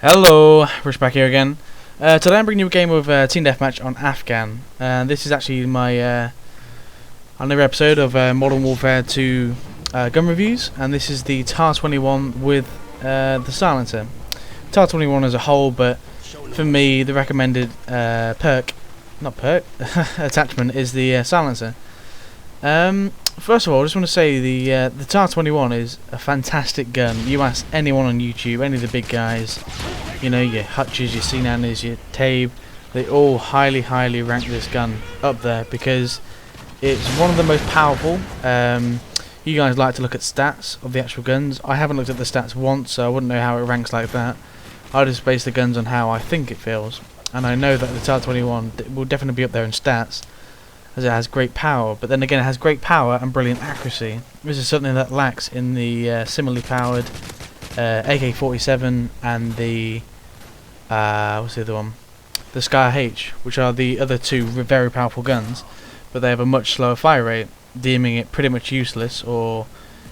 Hello, Rich back here again. Today I'm bringing you a game of Team Deathmatch on Afghan. This is actually my another episode of Modern Warfare 2 gun reviews, and this is the TAR-21 with the silencer. TAR-21 as a whole, but for me the recommended attachment is the silencer. First of all, I just want to say the TAR-21 is a fantastic gun. You ask anyone on YouTube, any of the big guys, you know, your Hutches, your Cnanas, your Tabe, they all highly rank this gun up there because it's one of the most powerful. You guys like to look at stats of the actual guns. I haven't looked at the stats once, so I wouldn't know how it ranks like that. I just base the guns on how I think it feels, and I know that the TAR-21 will definitely be up there in stats, as it has great power, but then again it has great power and brilliant accuracy. This is something that lacks in the similarly powered AK-47 and the what's the other one? The Sky H, which are the other two very powerful guns, but they have a much slower fire rate, deeming it pretty much useless or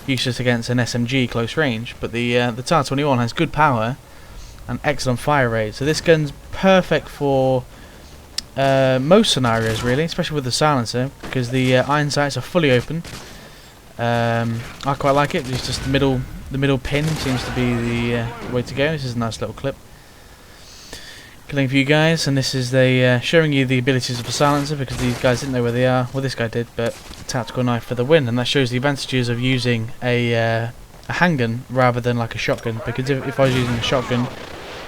useless against an SMG close range. But the TAR-21 has good power and excellent fire rate, so this gun's perfect for most scenarios really, especially with the silencer, because the iron sights are fully open. I quite like it. It's just the middle pin seems to be the way to go. This is a nice little clip. Killing for you guys, and this is showing you the abilities of the silencer, because these guys didn't know where they are. Well, this guy did, but tactical knife for the win, and that shows the advantages of using a handgun rather than like a shotgun. Because if I was using a shotgun,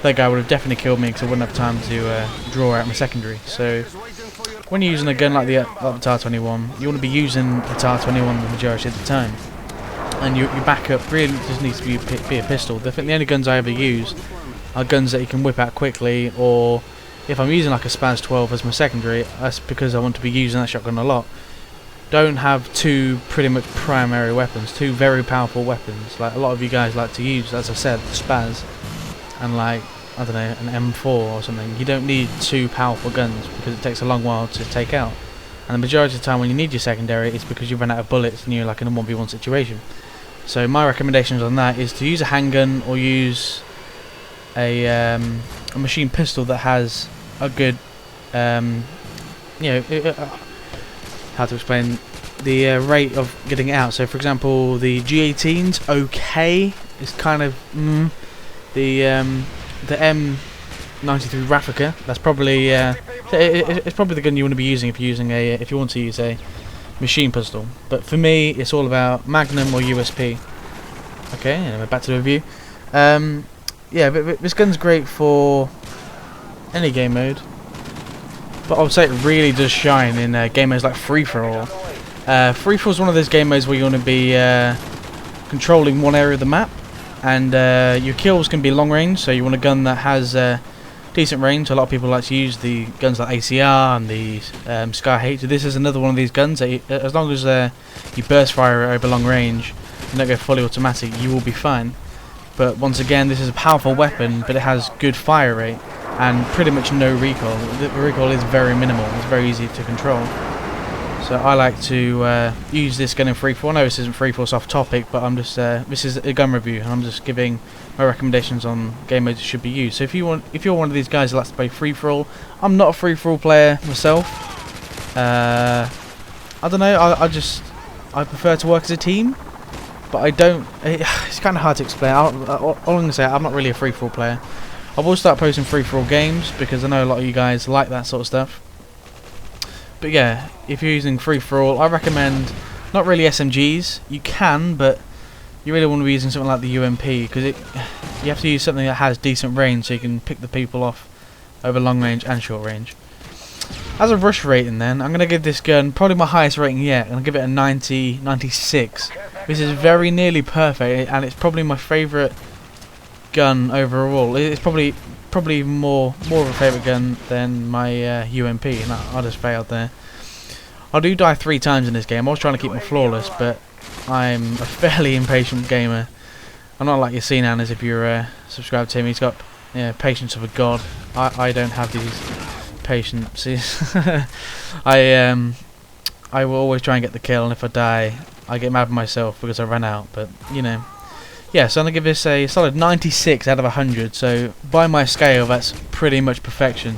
that guy would have definitely killed me because I wouldn't have time to draw out my secondary. So when you're using a gun like the TAR-21, you want to be using the TAR-21 the majority of the time, and your backup really just needs to be a pistol. I think the only guns I ever use are guns that you can whip out quickly, or if I'm using like a Spaz 12 as my secondary, that's because I want to be using that shotgun a lot. Don't have two pretty much primary weapons, two very powerful weapons like a lot of you guys like to use. As I said, the Spaz and like, I don't know, an M4 or something. You don't need two powerful guns because it takes a long while to take out, and the majority of the time when you need your secondary it's because you've run out of bullets and you're like in a 1v1 situation. So my recommendations on that is to use a handgun or use a machine pistol that has a good how to explain the rate of getting it out. So for example, the G18's okay, it's kind of the M93 Raffica, that's probably it's probably the gun you want to be using if you want to use a machine pistol. But for me it's all about Magnum or USP. Okay, anyway, back to the review. Yeah, but this gun's great for any game mode, but I would say it really does shine in game modes like free-for-all. Free-for-all is one of those game modes where you want to be controlling one area of the map, and your kills can be long range, so you want a gun that has decent range. A lot of people like to use the guns like ACR and the Sky H. So this is another one of these guns that as long as you burst fire it over long range and don't go fully automatic, you will be fine. But once again, this is a powerful weapon, but it has good fire rate and pretty much no recoil. The recoil is very minimal, it's very easy to control. So I like to use this gun in free-for-all. I know this isn't free-for-all, it's off topic, but I'm just this is a gun review, and I'm just giving my recommendations on game modes that should be used. So if you're one of these guys that likes to play free-for-all, I'm not a free-for-all player myself. I don't know, I prefer to work as a team. But I don't. It's kind of hard to explain. All I'm gonna say, I'm not really a free-for-all player. I will start posting free-for-all games because I know a lot of you guys like that sort of stuff. But yeah, if you're using free-for-all, I recommend not really SMGs. You can, but you really want to be using something like the UMP because you have to use something that has decent range so you can pick the people off over long range and short range. As a rush rating, then I'm gonna give this gun probably my highest rating yet. I'm gonna give it a 96. This is very nearly perfect, and it's probably my favourite gun overall. It's probably more of a favourite gun than my UMP, and I just failed there. I do die 3 times in this game. I was trying to keep my flawless, but I'm a fairly impatient gamer. I'm not like your Cnanas if you're subscribed to him. He's got patience of a god. I don't have these patiences. I will always try and get the kill, and if I die I get mad at myself because I ran out, but you know, yeah, so I'm going to give this a solid 96 out of 100. So by my scale, that's pretty much perfection.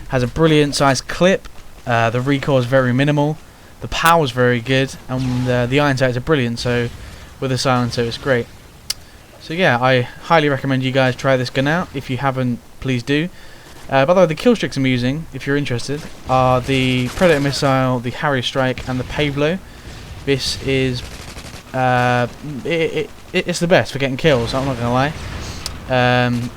Has a brilliant sized clip. The recoil is very minimal. The power is very good, and the iron sights are brilliant. So with a silencer, it's great. So yeah, I highly recommend you guys try this gun out. If you haven't, please do. By the way, the kill streaks I'm using, if you're interested, are the Predator Missile, the Harrier Strike, and the Pavlo. This is it's the best for getting kills, I'm not going to lie.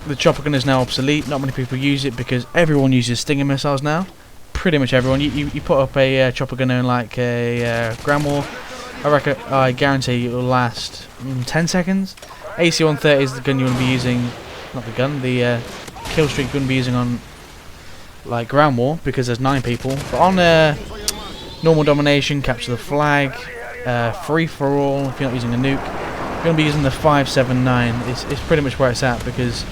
The chopper gun is now obsolete. Not many people use it because everyone uses Stinger missiles now. Pretty much everyone. You put up a chopper gun in like a ground war, I guarantee it will last 10 seconds. AC-130 is the gun you want to be using, not the gun, the kill streak you want to be using on like ground war because there's 9 people. But on normal domination, capture the flag, free for all, if you're not using a nuke, you're going to be using the 579. It's pretty much where it's at because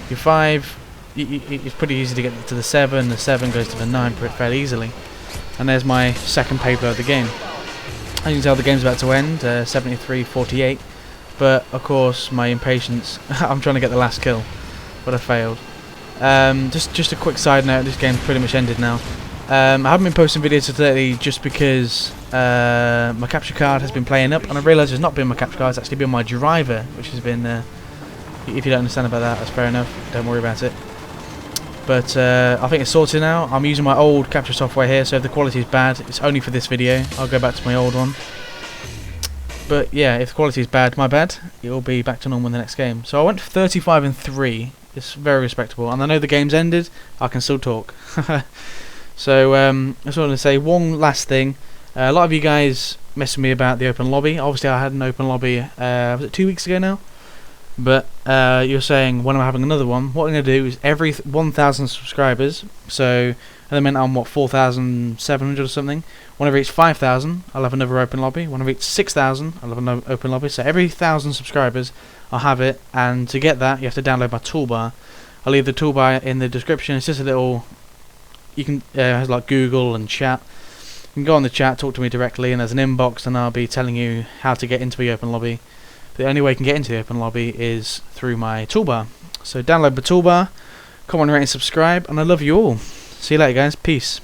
your 5, it's pretty easy to get to the 7 goes to the 9 fairly easily. And there's my second paper of the game. As you can tell, the game's about to end, 73-48. But of course, my impatience, I'm trying to get the last kill, but I failed. Just a quick side note, this game's pretty much ended now. I haven't been posting videos lately just because my capture card has been playing up, and I realised it's not been my capture card, it's actually been my driver, which has been, if you don't understand about that, that's fair enough, don't worry about it. But I think it's sorted now. I'm using my old capture software here, so if the quality is bad, it's only for this video. I'll go back to my old one. But yeah, if the quality is bad, my bad. It will be back to normal in the next game. So I went 35-3. It's very respectable, and I know the game's ended. I can still talk. So I just wanted to say one last thing. A lot of you guys messaged me about the open lobby. Obviously, I had an open lobby. Was it 2 weeks ago now? But you're saying when I'm having another one, what I'm going to do is every 1,000 subscribers. So at the minute I'm what 4,700 or something. When I reach 5,000, I'll have another open lobby. When I reach 6,000, I'll have another open lobby. So every 1,000 subscribers, I'll have it. And to get that, you have to download my toolbar. I'll leave the toolbar in the description. It's just a little. You can has like Google and chat. You can go on the chat, talk to me directly, and there's an inbox, and I'll be telling you how to get into the open lobby. The only way you can get into the open lobby is through my toolbar. So download the toolbar, comment, rate, and subscribe, and I love you all. See you later, guys. Peace.